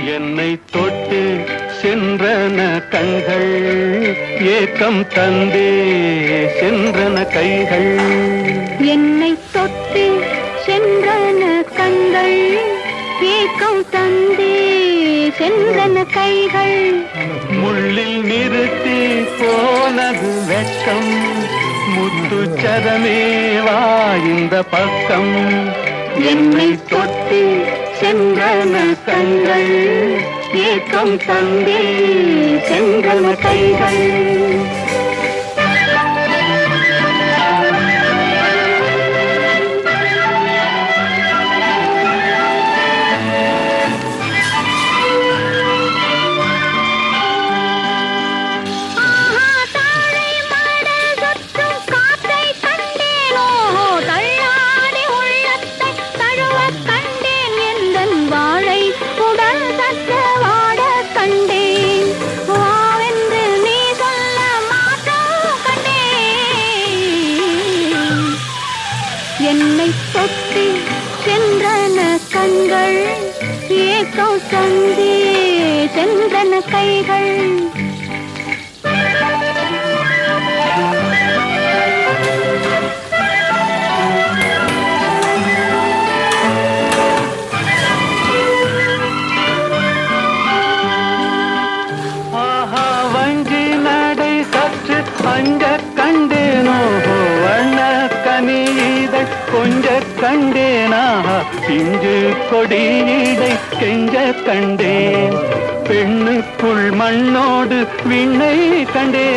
என்னை தொட்டு சென்றன கண்கள், ஏக்கம் தந்தே சென்றன கைகள். என்னை தொட்டு சென்றன கண்கள், ஏக்கம் தந்தே சென்றன கைகள். முள்ளில் நிறுத்தி போனது வெட்கம், முத்துச்சரமே வா இந்த பக்கம். என்னை தொட்டு சென்றன கண்கள், ஏக்கம் தந்தே சென்றன கைகள். என்னை தொட்டு சென்றன கண்கள், ஏக்கம் தந்தே சென்றன கைகள். ஆஹா வஞ்சி நடை சற்று அஞ்ச கண்டேனோ, வண்ண கனியிதை கொஞ்ச கண்டேனா, பிஞ்சு கொடியிடை கெஞ்ச கண்டேன், பெண்ணுக்குள் மண்ணோடு விண்ணை கண்டேன்.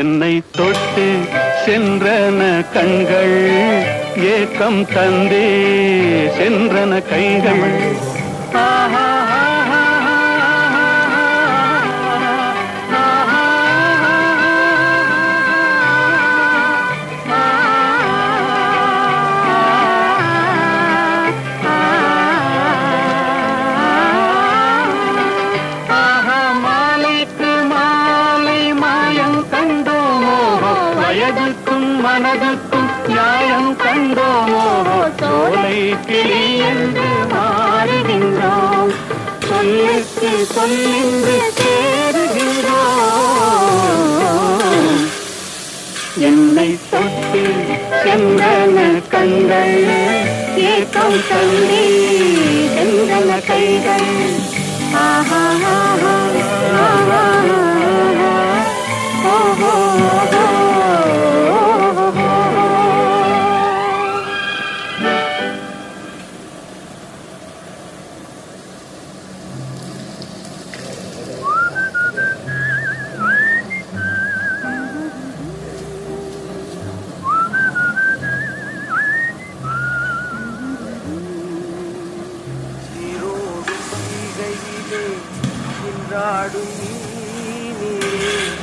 என்னை தொட்டு சென்றன கண்கள், ஏக்கம் தந்தே சென்றன கைகள். ஆஹா வயதுக்கும் மனதுக்கும் நியாயம் கண்டோமோ, சோலை கிளி என்று மாறுகின்றோம், சொல்லுக்கு சொல்லின்று சேருகின்றோம். என்னை தொட்டு சென்றன கண்கள், ஏக்கம் தந்தே சென்றன கைகள். ஆஹா ஆஹா ஆஹா ஓஹோ.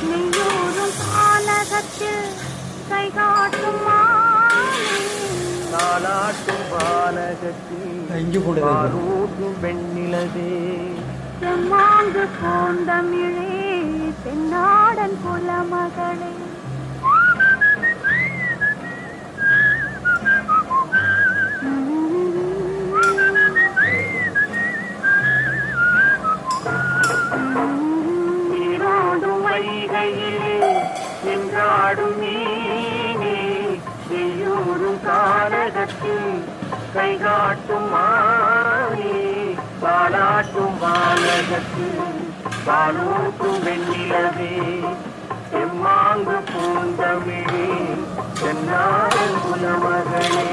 நெய்யோரும் பாலகத்தில் கைகாட்டும் தாலாட்டும் பாலகத்தில் பாலூட்டும் பெண்ணிலதே, செம்மாங்கு பூந்தமிழே தென்னாடன் குலமகளே. நின்றாடும் நீனே, நெய்யோரும் காலகத்தில் கைகாட்டும் மானே, பாலாட்டும் பாலகத்தில் பாலூட்டும் வெண்ணிலவே, செம்மாங்கு பூந்தமிழே தென்னாடன் குலமகளே.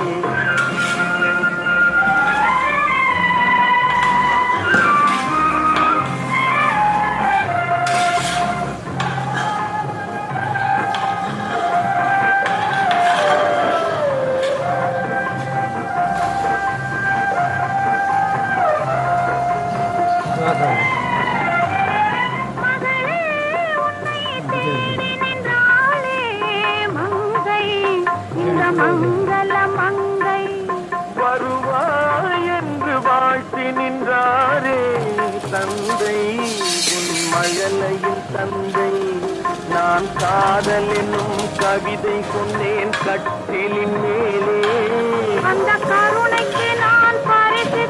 மங்கள மங்கை வருவாய் என்று வாழ்த்தி நின்றாரே தந்தை, உன் மழலையின் தந்தை. நான் காதல் என்னும் கவிதை சொன்னேன் கட்டிலின் மேலே, அந்த கருணைக்கு நான் பரிசு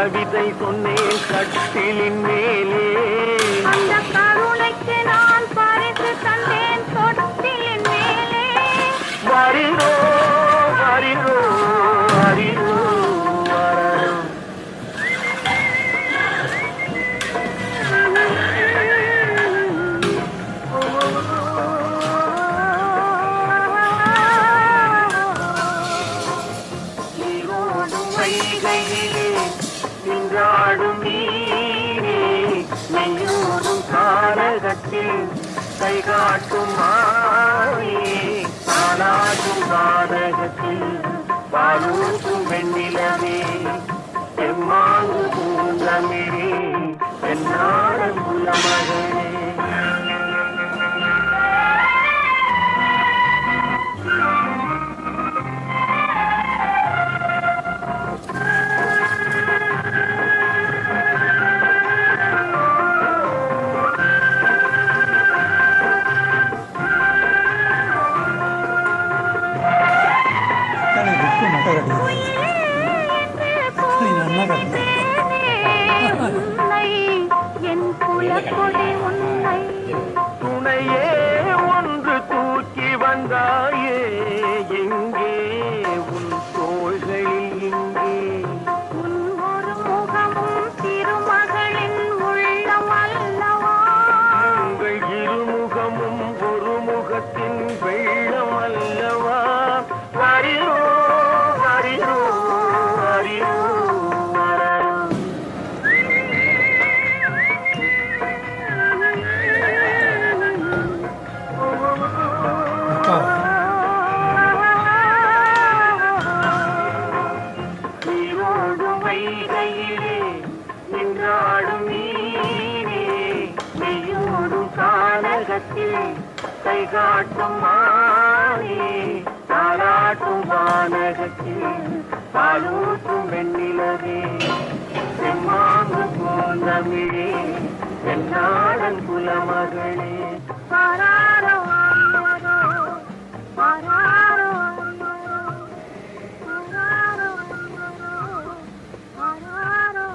கவிதை சொன்னேன் கட்டிலின் மேலே. அந்த கருணைக்கு நான் பரிசு தந்தேன் தொட்டிலின் மேலே. வரிரோ வரிரோ வரிரோ வரரோ. நீரோடும் வைகையிலே நின்றாடும் நீரே, நெய்யோடும் கானகத்தில் கை காட்டும் மாயே, தாலாட்டும் கானகத்தில் பாலூட்டும் வெண்ணிலவே, எம்மாங்கு பூந்தமிழே என்னாடன் குலமகளே. என் குலக்கொடி உன்னை துணையே ஒன்று தூக்கி வந்தாயே, எங்கே உன் தோள்களில் இங்கே. உன் ஒரு முகமும் திருமகளின் உள்ளம் அல்லவா. உங்கள் இருமுகமும் ஒரு முகத்தின் வெள்ளம் அல்லவா. வரிரோ வரிரோ வரிரோ வரரோ. நீரோடும் வைகையிலே நின்றாடும் நீரே, நெய்யோடும் கானகத்தில் கை காட்டும் மாயே, தாலாட்டும் வானகத்தில் பாலூட்டும் வெண்ணிலவே, செம்மாங்கு பூந்தமிழே என்னாடன் குலமகளே. பாராரோ ஆரியாரோ, பாராரோ ஆரியாரோ, பாராரோ ஆரியாரோ, பாராரோ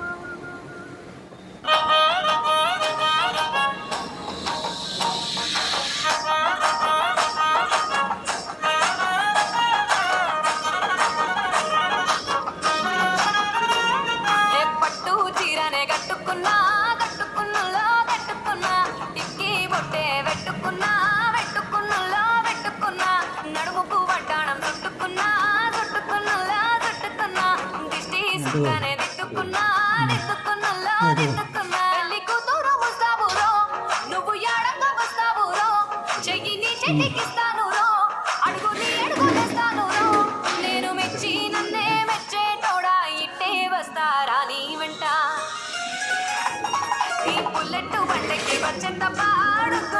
పట్టు చీరనే కట్టుకున్నా కట్టుకున్నులో కట్టుకున్నా టిక్కీ బొట్టే పెట్టుకున్నా పెట్టుకున్నులో పెట్టుకున్నా నడుముకు వడ్డాణం చుట్టుకున్నా చుట్టుకున్నులో చుట్టుకున్నా దిష్టి సుక్కనే దిట్టుకున్నా దిట్టుకున్నులో దిట్టుకున్నా. పెళ్లి కూతురు ముస్తాబురో, నువ్వు యాడంగా వస్తావురో, చెయ్యి నీ చెట్టికిస్తాను రో, అడుగు నీ అడుగు తెస్తాను రో, నేను మెచ్చి నన్నే మెచ్చేటోడా ఇట్టే వస్తారా నీ వెంట. ఈ బుల్లెట్ బండకి వచ్చేంత పాడుకో